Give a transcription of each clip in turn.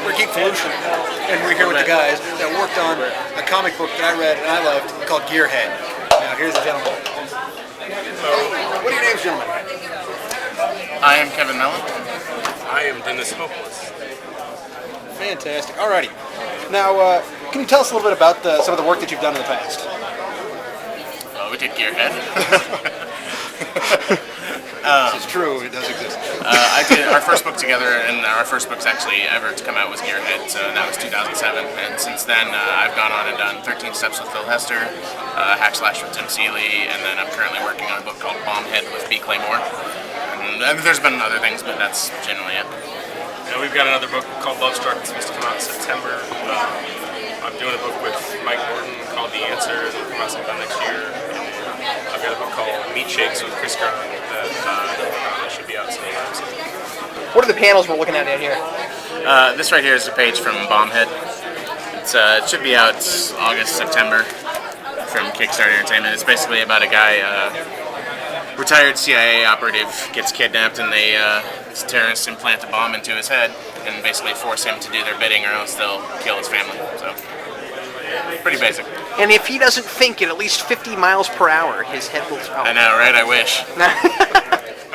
We're Geekvolution, and we're here with the guys that worked on a comic book that I read and I loved called Gearhead. Now, here's the gentleman. What are your names, gentlemen? I am Kevin Mellon. I am Dennis Hopeless. Fantastic. Alrighty. Now, can you tell us a little bit about some of the work that you've done in the past? Well, we did Gearhead. This is true. It does exist. I did our first book together, and our first books actually ever to come out was Gearhead, so that was 2007. And since then, I've gone on and done 13 Steps with Phil Hester, Hack Slash with Tim Seeley, and then I'm currently working on a book called Bombhead with B. Claymore. And there's been other things, but that's generally it. And we've got another book called Love Struck that's supposed to come out in September. I'm doing a book with Mike Norton called The Answer that will come out sometime next year. I've got a book called Meat Shakes with Chris Garland that should be out sometime soon. What are the panels we're looking at in here? This right here is a page from Bombhead. It should be out August, September from Kickstarter Entertainment. It's basically about a guy, retired CIA operative, gets kidnapped, and terrorists implant a bomb into his head and basically force him to do their bidding, or else they'll kill his family. So, pretty basic. And if he doesn't think at least 50 miles per hour, his head will explode. I know, right? I wish.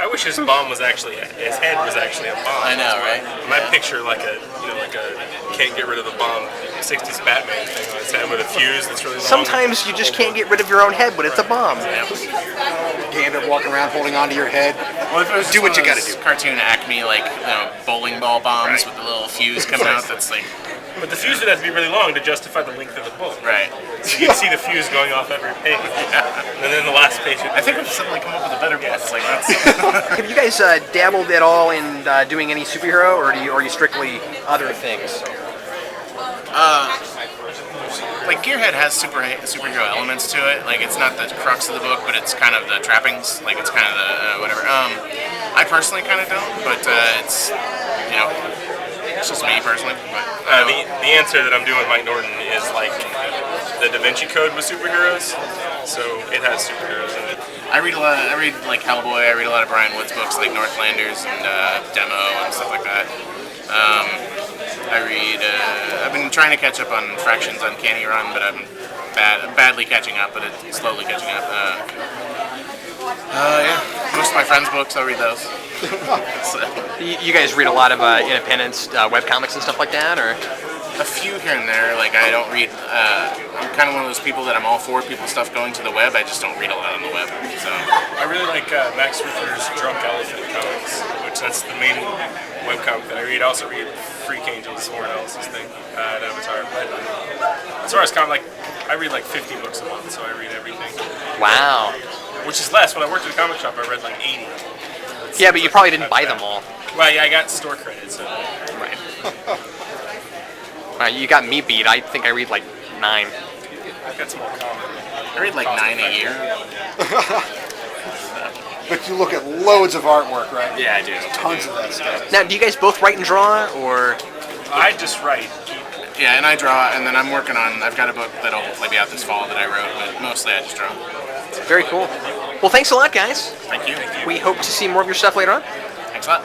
I wish his head was actually a bomb. I know, right? My picture like a can't get rid of the bomb 60s Batman thing on his head with a fuse that's really long. Sometimes you just can't get rid of your own head, but it's a bomb. You end up walking around holding onto your head. Well, if it was do what you gotta do. Cartoon Acme, like bowling ball bombs with the little fuse coming out. That's like. But the fuse would have to be really long to justify the length of the book. Right. So you'd see the fuse going off every page. And then the last page. I think we've suddenly come up with a better book. Like that's. Have you guys dabbled at all in doing any superhero, or are you strictly other things? Like Gearhead has superhero elements to it. Like it's not the crux of the book, but it's kind of the trappings. Like it's kind of the whatever. I personally kind of don't, but it's it's just me personally. But, the answer that I'm doing with Mike Norton is like the Da Vinci Code with superheroes, so it has superheroes in it. I read like Hellboy. I read a lot of Brian Wood's books, like Northlanders and Demo and stuff like that. I've been trying to catch up on Fractions Uncanny Run, but I'm badly catching up, but it's slowly catching up. Yeah, most of my friends' books, I'll read those. So. You guys read a lot of independent webcomics and stuff like that, or? A few here and there. Like I don't read. I'm kind of one of those people that I'm all for people's stuff going to the web. I just don't read a lot on the web. So I really like Max Ruther's Drunk Elephant comics, which that's the main webcomic that I read. I also read Freak Angels, Warren Ellis's thing at Avatar. But as far as comic, I read like 50 books a month, so I read everything. Wow. Which is less. When I worked at a comic shop, I read like 80. Yeah, but you probably didn't buy them all. Well, yeah, I got store credit, so. Right. You got me beat. I think I read like 9. I've got some more comic. I read like 9 a year. But you look at loads of artwork, right? Yeah, I do. Tons of that stuff. Now, do you guys both write and draw, or? I just write. Yeah, and I draw, and then I'm working on. I've got a book that'll hopefully be out this fall that I wrote, but mostly I just draw. Very cool. Well, thanks a lot, guys. Thank you. We hope to see more of your stuff later on. Thanks a lot.